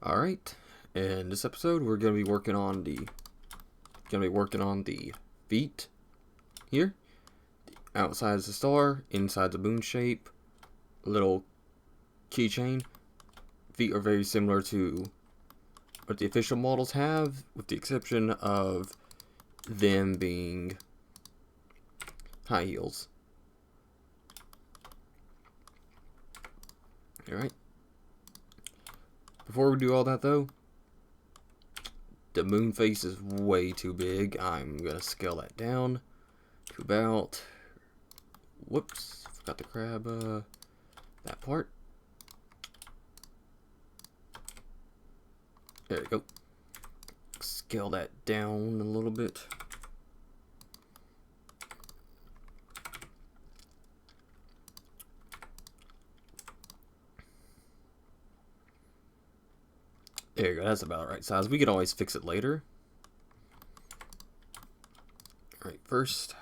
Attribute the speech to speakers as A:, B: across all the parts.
A: Alright, in this episode we're gonna be working on the feet here. Outside is the star, inside the moon shape, little keychain. Feet are very similar to what the official models have, with the exception of them being high heels. Alright. Before we do all that though, the moon face is way too big. I'm gonna scale that down to about, whoops, forgot to grab that part. There we go. Scale that down a little bit. There you go, that's about the right size. We can always fix it later. Alright, first,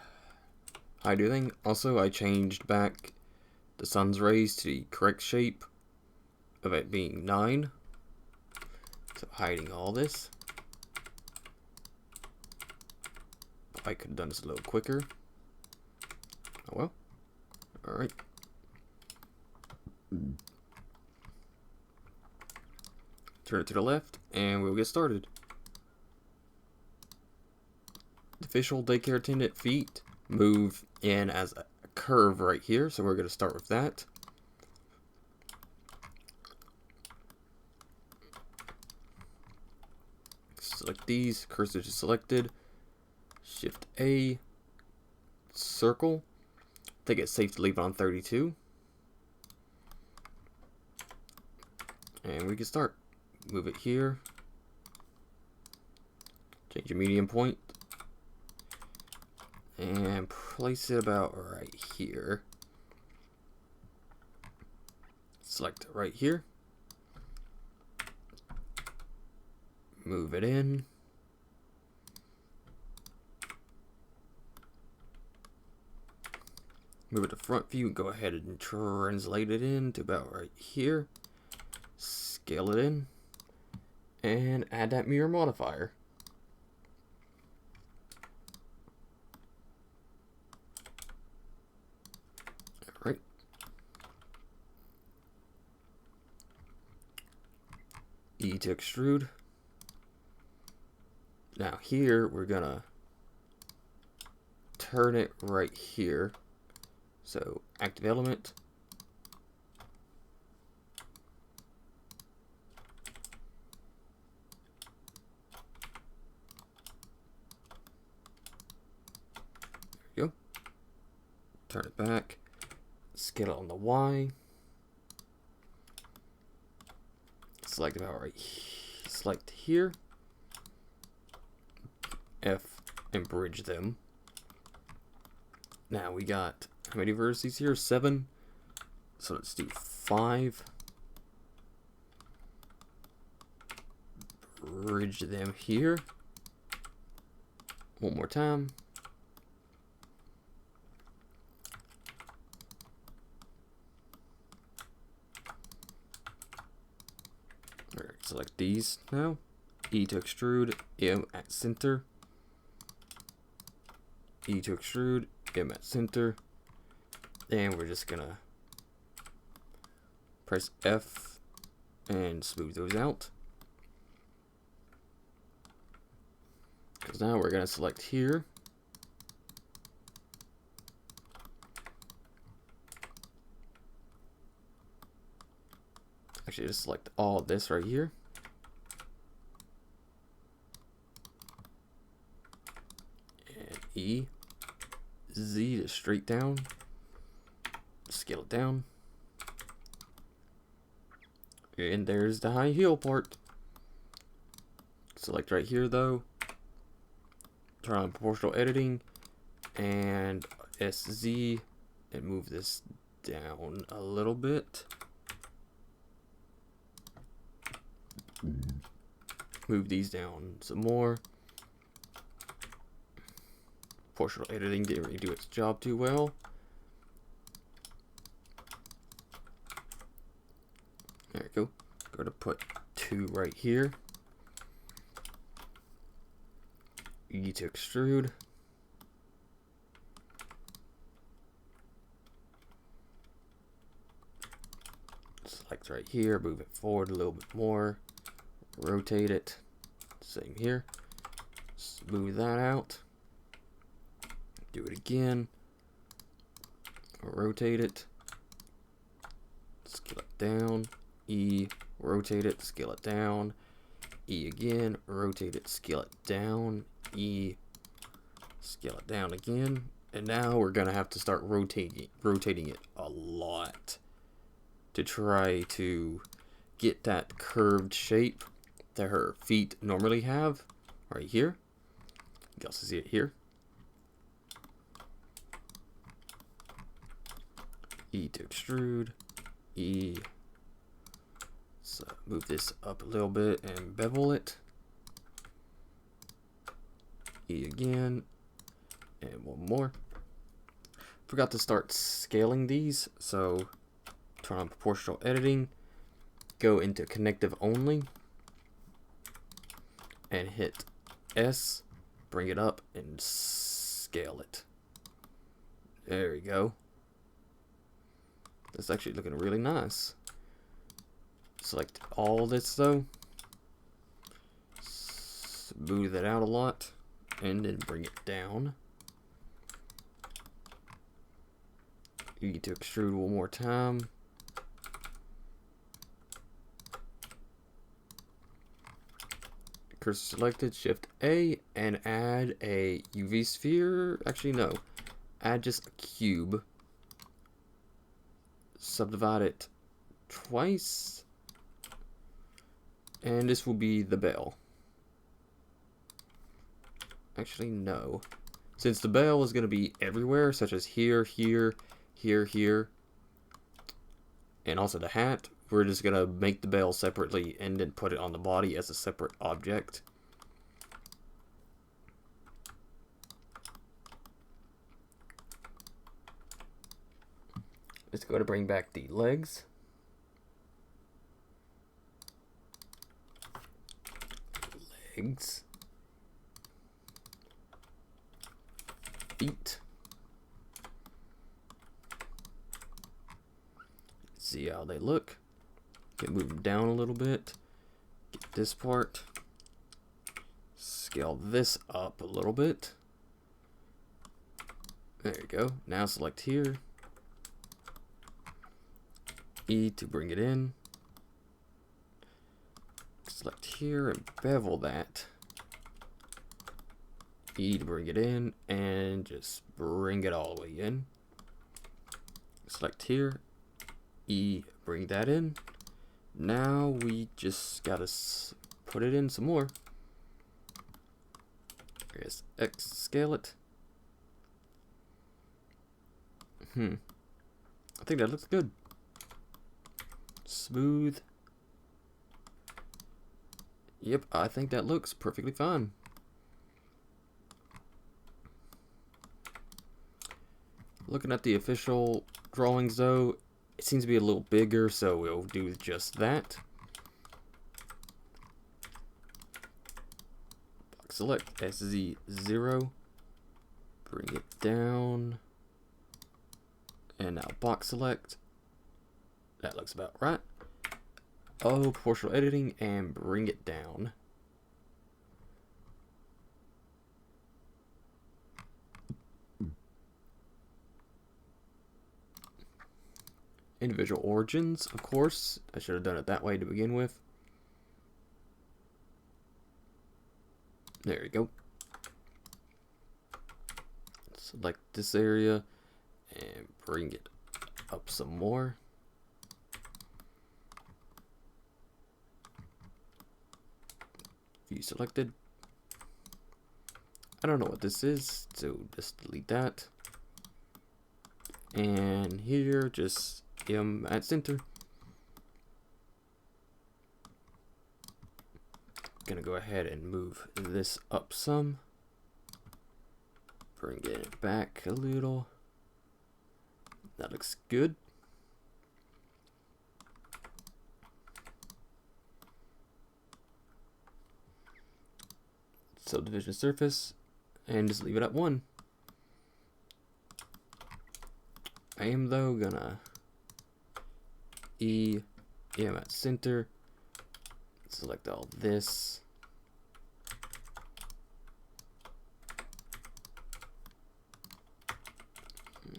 A: I do thing. Also, I changed back the sun's rays to the correct shape of it being 9. So hiding all this. I could have done this a little quicker. Oh well. Alright. Turn it to the left, and we'll get started. The official Daycare Attendant feet move in as a curve right here, so we're going to start with that. Select these, cursor is selected, Shift A, circle. I think it's safe to leave it on 32. And we can start. Move it here. Change your medium point. And place it about right here. Select it right here. Move it in. Move it to front view. Go ahead and translate it in to about right here. Scale it in. And add that mirror modifier. Alright. E to extrude. Now here we're gonna turn it right here. So active element. There we go. Turn it back. Scale it on the Y. Select about right. Select here. F and bridge them. Now we got how many vertices here? 7. So let's do 5. Bridge them here. One more time. Alright, select these now. E to extrude, M at center. E to extrude, M at center. And we're just gonna press F and smooth those out. Because now we're gonna select here. Actually, just select all of this right here. And E, Z to straight down. Scale it down. And there's the high heel part. Select right here though. Turn on proportional editing and SZ and move this down a little bit. Move these down some more. Proportional editing didn't really do its job too well. There we go. Go to put 2 right here. E to extrude. Select right here, move it forward a little bit more, rotate it, same here, smooth that out, do it again, rotate it, scale it down, E, rotate it, scale it down, E again, rotate it, scale it down, E, scale it down again, and now we're gonna have to start rotating it a lot to try to get that curved shape that her feet normally have right here. You can also see it here. E to extrude, E. So move this up a little bit and bevel it. E again, and one more. Forgot to start scaling these, so turn on proportional editing, go into connective only, and hit S, bring it up and scale it. There we go. That's actually looking really nice. Select all this though, smooth it out a lot, and then bring it down. You need to extrude one more time. Cursor selected, Shift A, and add a UV sphere. Actually, no. Add just a cube. Subdivide it twice. And this will be the bell. Actually, no. Since the bell is going to be everywhere, such as here, here, here, here, and also the hat, we're just going to make the bell separately and then put it on the body as a separate object. Let's go to bring back the legs. Legs. Feet. See how they look. Can move them down a little bit. Get this part. Scale this up a little bit. There you go. Now select here. E to bring it in. Select here and bevel that. E to bring it in and just bring it all the way in. Select here. E, bring that in. Now we just gotta put it in some more. I guess X, scale it. I think that looks good. Smooth. Yep, I think that looks perfectly fine. Looking at the official drawings though, it seems to be a little bigger, so we'll do just that. Box select SZ0. Bring it down. And now box select. That looks about right. Oh, proportional editing and bring it down. Individual origins, of course. I should have done it that way to begin with. There you go. Select this area and bring it up some more. View selected. I don't know what this is, so just delete that. And here, just M at center. Gonna go ahead and move this up some. Bring it back a little. That looks good. subdivision surface, and just leave it at 1. I am though gonna EM at center, select all this,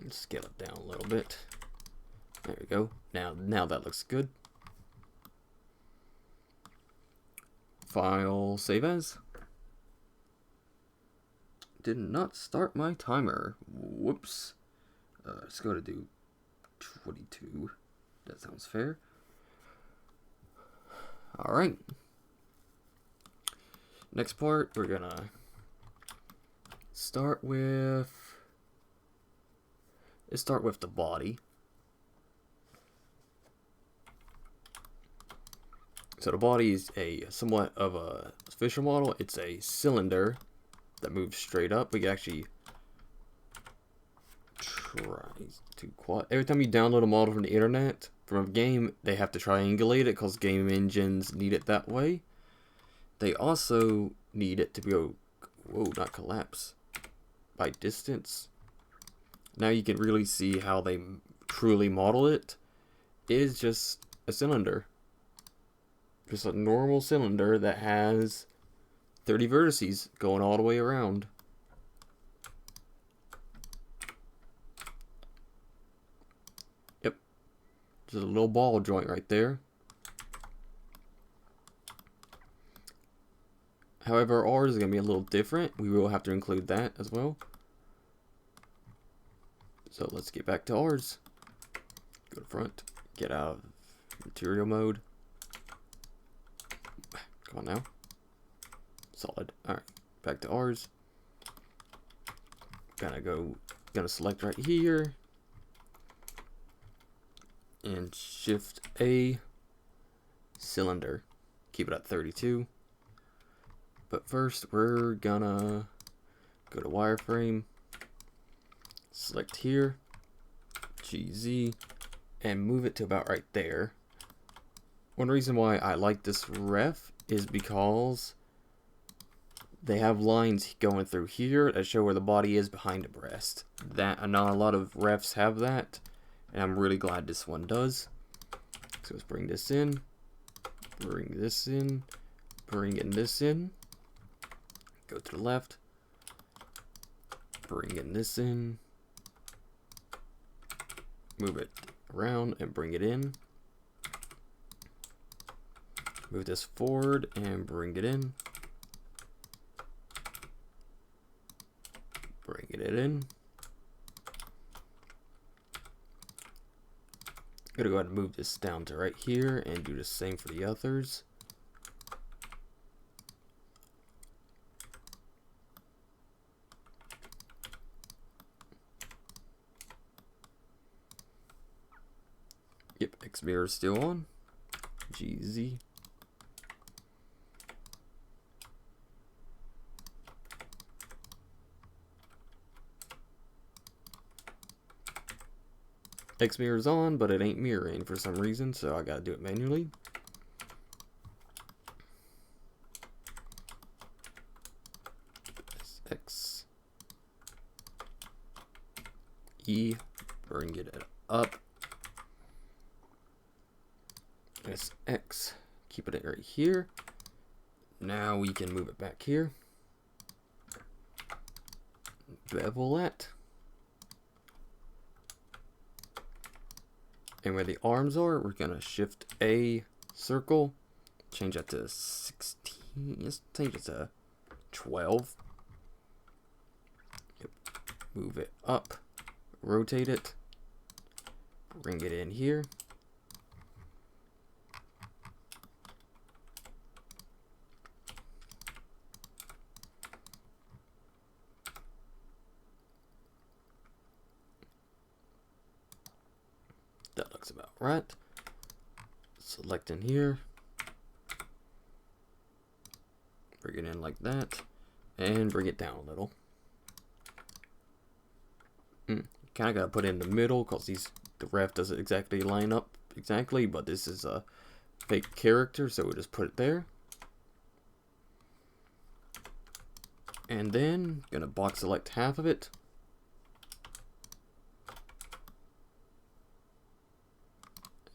A: and scale it down a little bit. There we go. Now that looks good. File, save as. Did not start my timer. Whoops. Let's go to do 22. That sounds fair. Alright. Next part, we're gonna start with... Let's start with the body. So the body is a somewhat of a official model. It's a cylinder that moves straight up. We can actually try to quad. Every time you download a model from the internet, from a game, they have to triangulate it because game engines need it that way. They also need it to go, whoa, not collapse, by distance. Now you can really see how they truly model it. It is just a cylinder. Just a normal cylinder that has 30 vertices going all the way around. Yep. Just a little ball joint right there. However, ours is going to be a little different. We will have to include that as well. So let's get back to ours. Go to front. Get out of material mode. Come on now. Solid. Alright. Back to ours. Gonna select right here. And shift A. Cylinder. Keep it at 32. But first we're gonna go to wireframe. Select here. GZ. And move it to about right there. One reason why I like this ref is because they have lines going through here that show where the body is behind the breast. That, not a lot of refs have that, and I'm really glad this one does. So let's bring this in, bring this in, bring in this in, go to the left, bring in this in, move it around and bring it in. Move this forward and bring it in. Bring it in. I'm gonna go ahead and move this down to right here and do the same for the others. Yep, X mirror is still on. GZ. X mirror's on, but it ain't mirroring for some reason, so I gotta do it manually. X E, bring it up. Press X, keep it right here. Now we can move it back here. Bevel that. And where the arms are, we're gonna shift A, circle, change that to 16, let's change it to 12. Yep. Move it up, rotate it, bring it in here. That looks about right. Select in here. Bring it in like that. And bring it down a little. Kind of got to put it in the middle because the ref doesn't exactly line up exactly. But this is a fake character, so we'll just put it there. And then gonna box select half of it.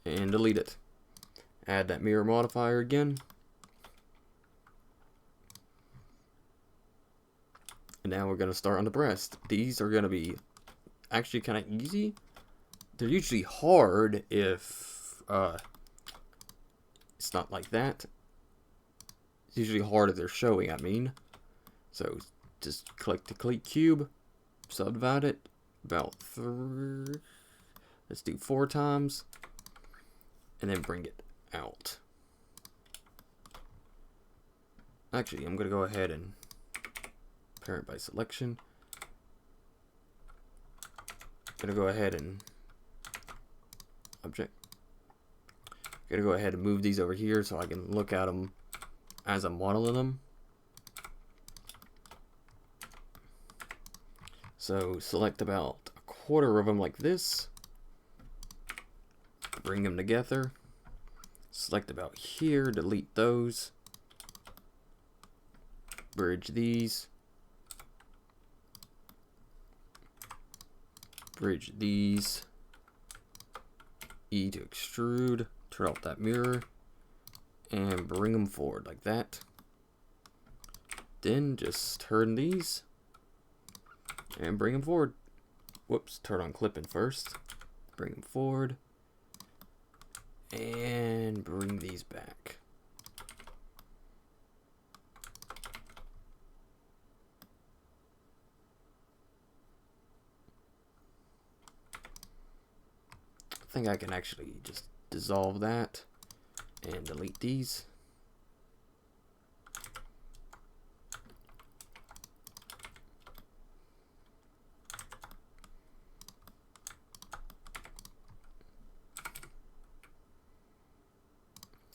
A: And delete it. Add that mirror modifier again. And now we're gonna start on the breast. These are gonna be actually kind of easy. They're usually hard if it's not like that. It's usually hard if they're showing, I mean. So just click to delete cube, subdivide it about 3. Let's do 4 times, and then bring it out. Actually, I'm gonna go ahead and parent by selection. Gonna go ahead and object. Gonna go ahead and move these over here so I can look at them as I'm modeling them. So select about 1/4 of them like this. Bring them together. Select about here, delete those. Bridge these. Bridge these. E to extrude. Turn off that mirror. And bring them forward like that. Then just turn these. And bring them forward. Whoops, turn on clipping first. Bring them forward. And bring these back. I think I can actually just dissolve that and delete these.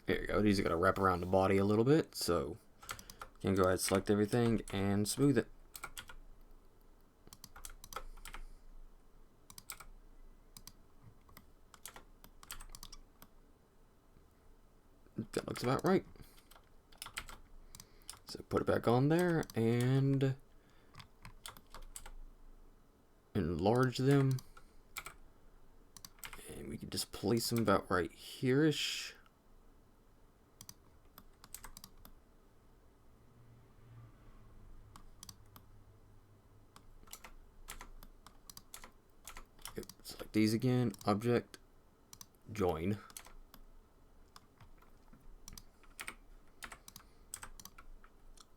A: There you go. These are going to wrap around the body a little bit, so you can go ahead and select everything and smooth it. That looks about right. So put it back on there and enlarge them. And we can just place them about right here-ish. Select these again, object, join.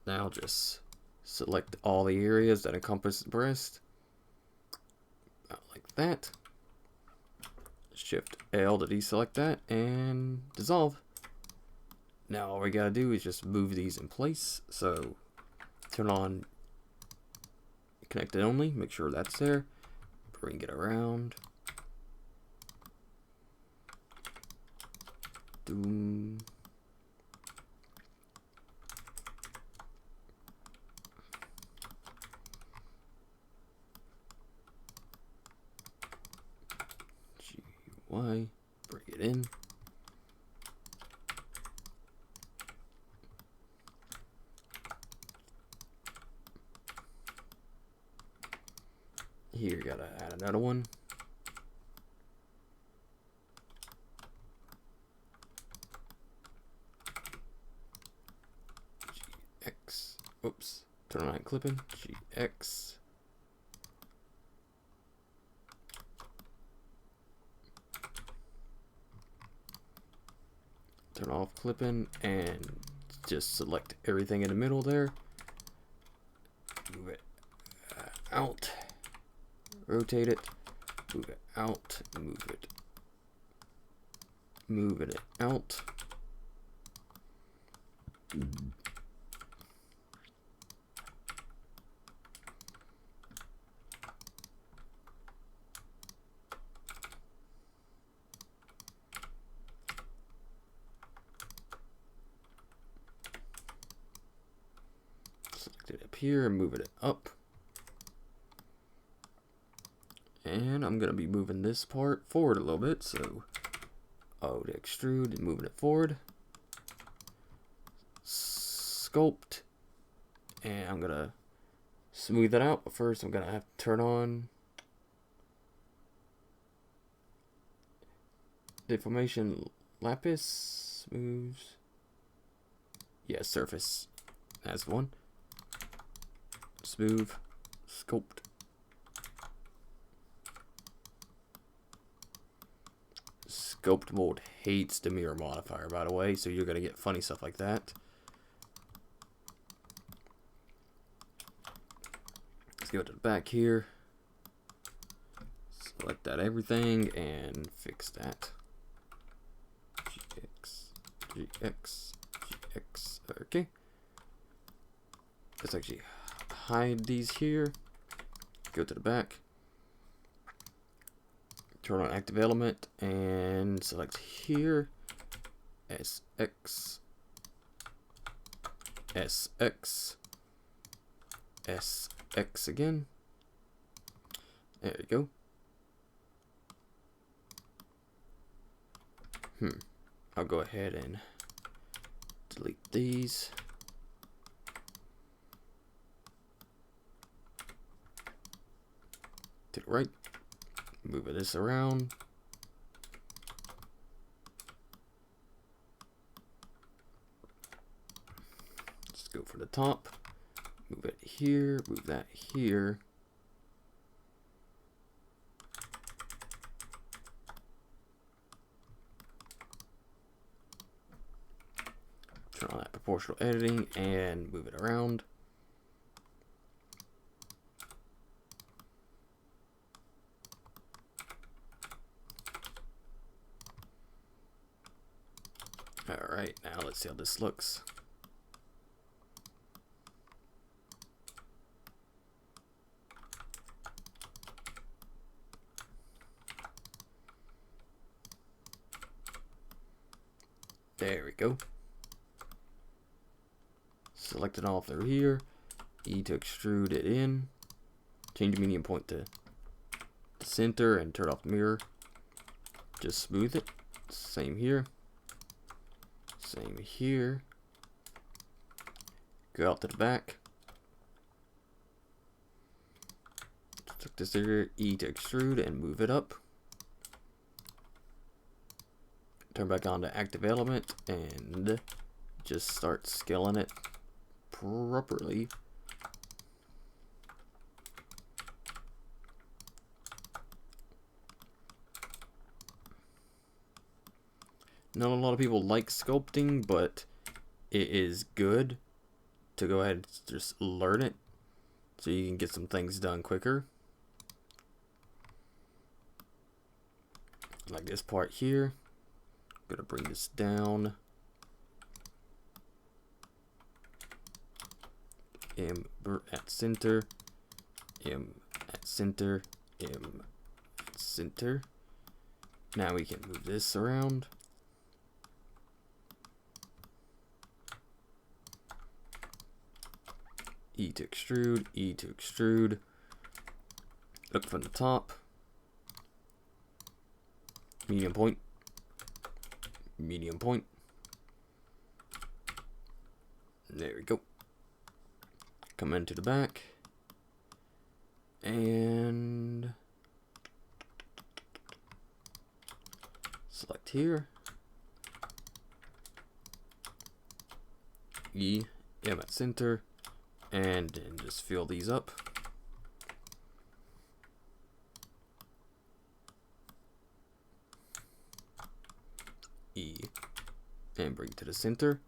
A: Now just select all the areas that encompass the breast. About like that. Shift L to deselect that and dissolve. Now all we gotta do is just move these in place. So turn on connected only, make sure that's there. Bring it around. Doom. GUI. Bring it in. Here, gotta add another one. GX. Oops. Turn on clipping. GX. Turn off clipping and just select everything in the middle there. Move it out. Rotate it, move it out, move it out. Select it up here and move it up. And I'm going to be moving this part forward a little bit. So, O to extrude and moving it forward. Sculpt. And I'm going to smooth it out. But first, I'm gonna have to turn on deformation lapis smooths. Yeah, surface. That's the one. Smooth, sculpt. Sculpt mode hates the mirror modifier, by the way, so you're gonna get funny stuff like that. Let's go to the back here. Select that everything and fix that. GX. Okay. Let's actually hide these here. Go to the back. Turn on active element and select here. SX. SX. SX again. There you go. I'll go ahead and delete these. To the right. Move this around. Let's go for the top. Move it here. Move that here. Turn on that proportional editing and move it around. Alright, now let's see how this looks. There we go. Select it all through here. E to extrude it in. Change the medium point to the center and turn off the mirror. Just smooth it. Same here. Same here. Go out to the back. Select this here. E to extrude and move it up. Turn back on to active element and just start scaling it properly. Not a lot of people like sculpting, but it is good to go ahead and just learn it so you can get some things done quicker. Like this part here. I'm gonna bring this down. M at center. M at center. M at center. Now we can move this around. E to extrude, E to extrude. Look from the top. Medium point. Medium point. There we go. Come into the back. And select here. E, M at center. And then just fill these up. E and bring to the center.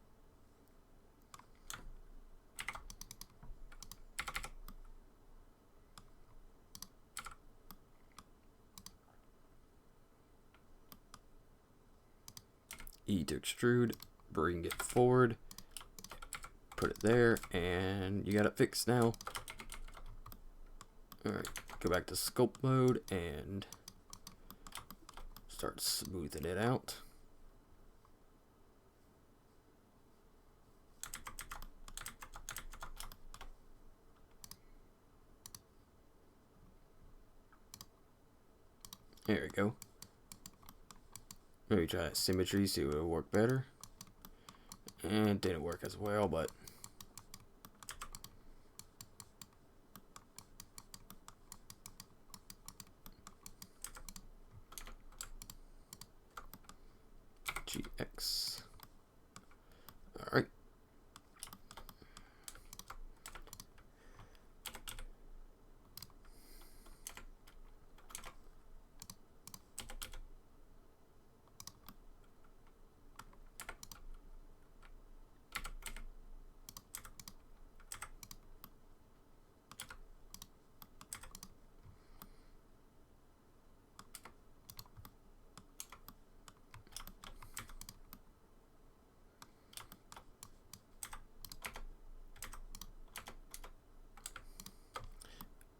A: E to extrude, bring it forward. Put it there, and you got it fixed now. Alright, go back to sculpt mode and start smoothing it out. There we go. Maybe try symmetry, see if it'll work better. And it didn't work as well, but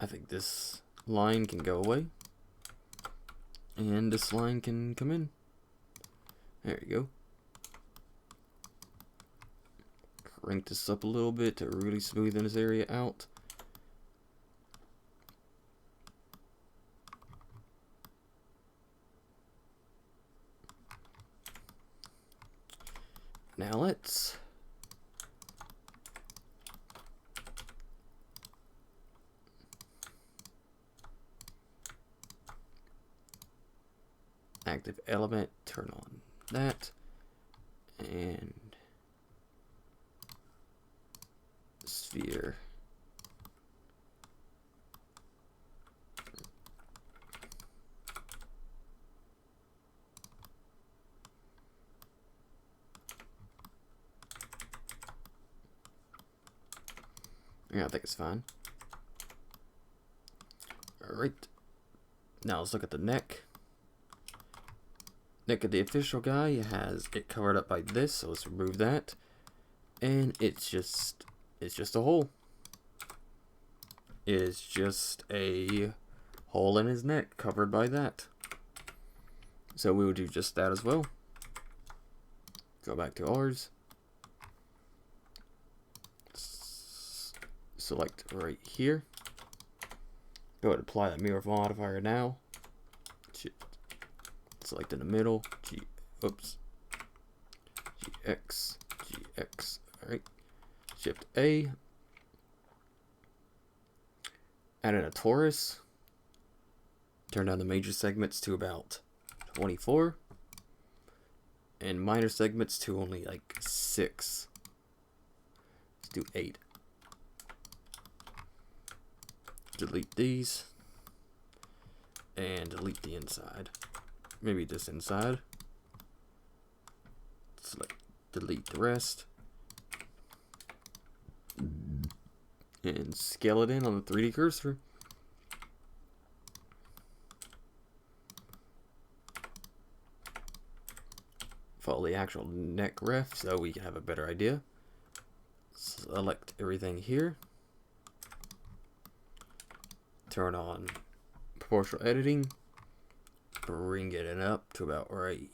A: I think this line can go away. And this line can come in. There you go. Crank this up a little bit to really smoothen this area out. Now let's active element, turn on that, and sphere. Yeah, I think it's fine. Alright. Now let's look at the neck. Neck of the official guy has it covered up by this, so let's remove that. And it's just a hole. It's just a hole in his neck covered by that. So we will do just that as well. Go back to ours. Select right here. Go ahead and apply that mirror modifier now. Select in the middle. GX. Alright. Shift A. Add in a torus. Turn down the major segments to about 24. And minor segments to only like 6. Let's do 8. Delete these. And delete the inside. Maybe this inside. Select delete the rest. And scale it in on the 3D cursor. Follow the actual neck ref so we can have a better idea. Select everything here. Turn on proportional editing. Bring it up to about right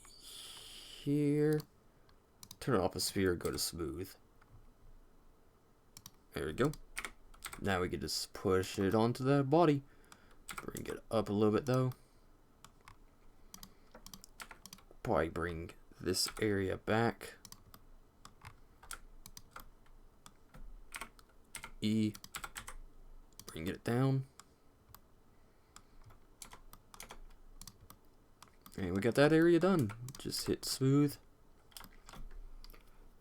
A: here. Turn off a sphere, go to smooth. There we go. Now we can just push it onto the body. Bring it up a little bit though. Probably bring this area back. E. Bring it down. And we got that area done. Just hit smooth.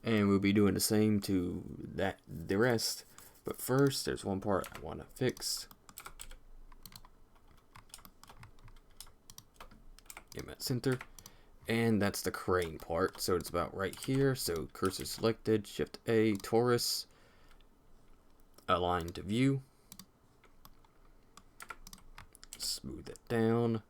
A: And we'll be doing the same to the rest. But first, there's one part I want to fix. Get that center. And that's the crane part. So it's about right here. So cursor selected, Shift A, torus, align to view. Smooth it down.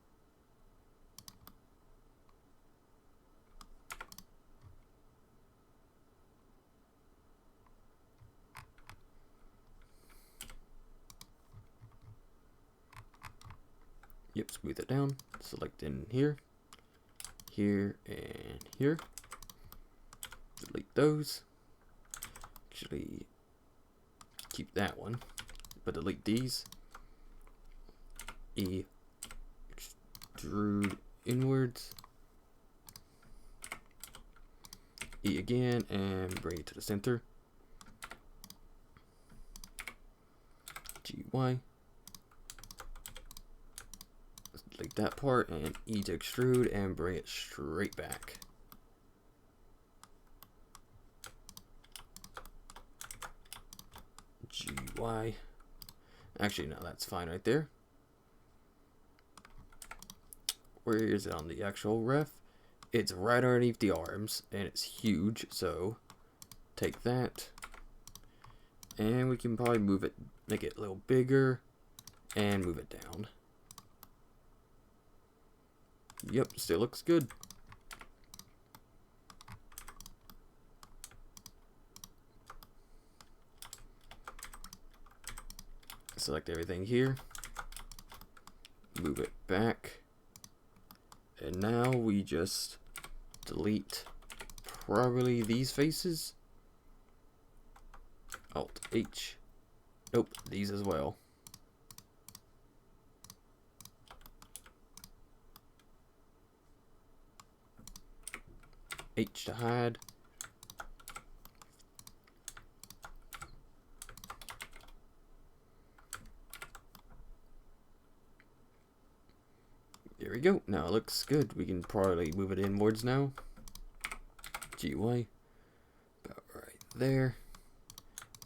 A: Yep, smooth it down. Select in here, here, and here. Delete those. Actually, keep that one, but delete these. E. Extrude inwards. E again, and bring it to the center. GY. Delete that part, and E to extrude, and bring it straight back. GY. Actually, no, that's fine right there. Where is it on the actual ref? It's right underneath the arms, and it's huge, so take that. And we can probably move it, make it a little bigger, and move it down. Yep, still looks good. select everything here, move it back, and now we just delete probably these faces. Alt H. Nope, these as well. H to hide. There we go. Now it looks good. We can probably move it inwards now. GUI. About right there.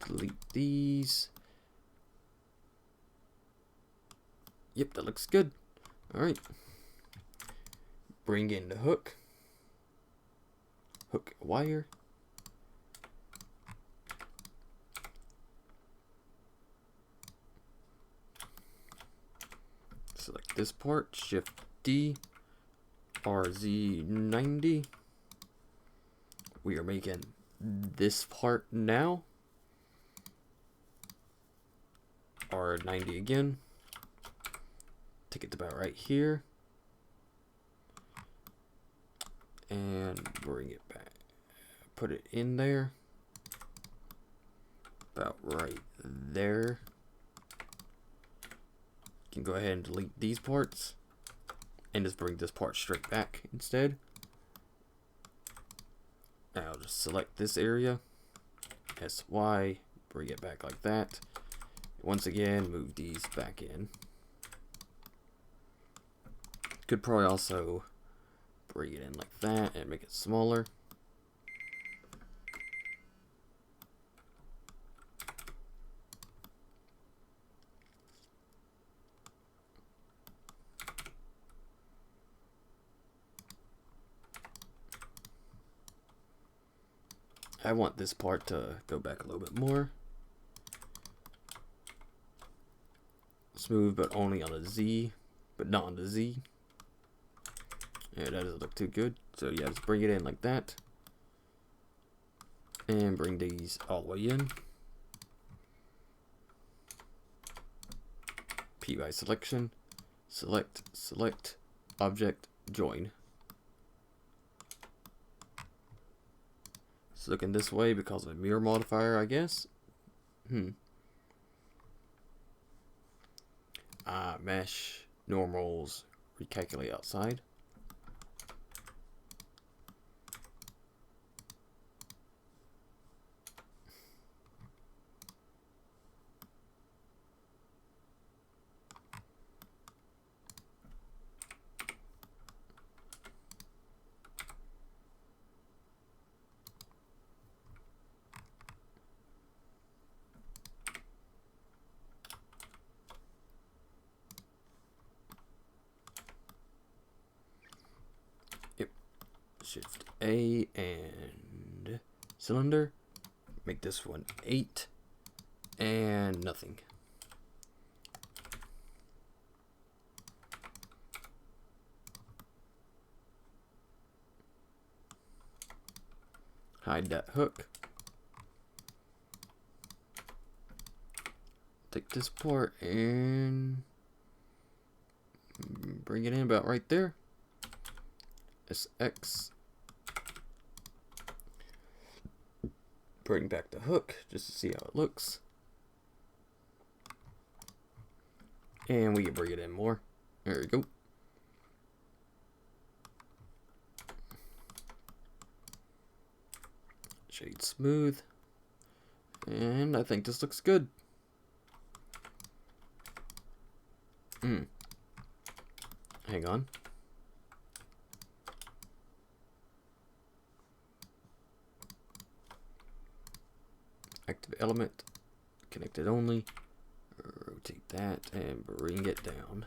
A: Delete these. Yep, that looks good. Alright. Bring in the hook. Hook wire. Select this part, Shift D, RZ90. We are making this part now. R90 again. Take it to about right here. And bring it back. Put it in there. About right there. You can go ahead and delete these parts. And just bring this part straight back instead. Now I'll just select this area. SY. Bring it back like that. Once again, move these back in. Could probably also bring it in like that and make it smaller. I want this part to go back a little bit more. Smooth, but only on a Z, but not on the Z. Yeah, that doesn't look too good. So yeah, just bring it in like that. And bring these all the way in. PY selection. Select, select, object, join. It's looking this way because of a mirror modifier, I guess. Mesh, normals, recalculate outside. Shift A and cylinder. Make this one 8 and nothing. Hide that hook. Take this part and bring it in about right there. SX. Bring back the hook just to see how it looks. And we can bring it in more. There we go. Shade smooth. And I think this looks good. Hang on. Active element, connected only, rotate that and bring it down.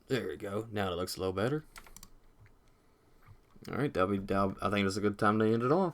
A: There we go. Now it looks a little better. Alright, I think that's a good time to end it off.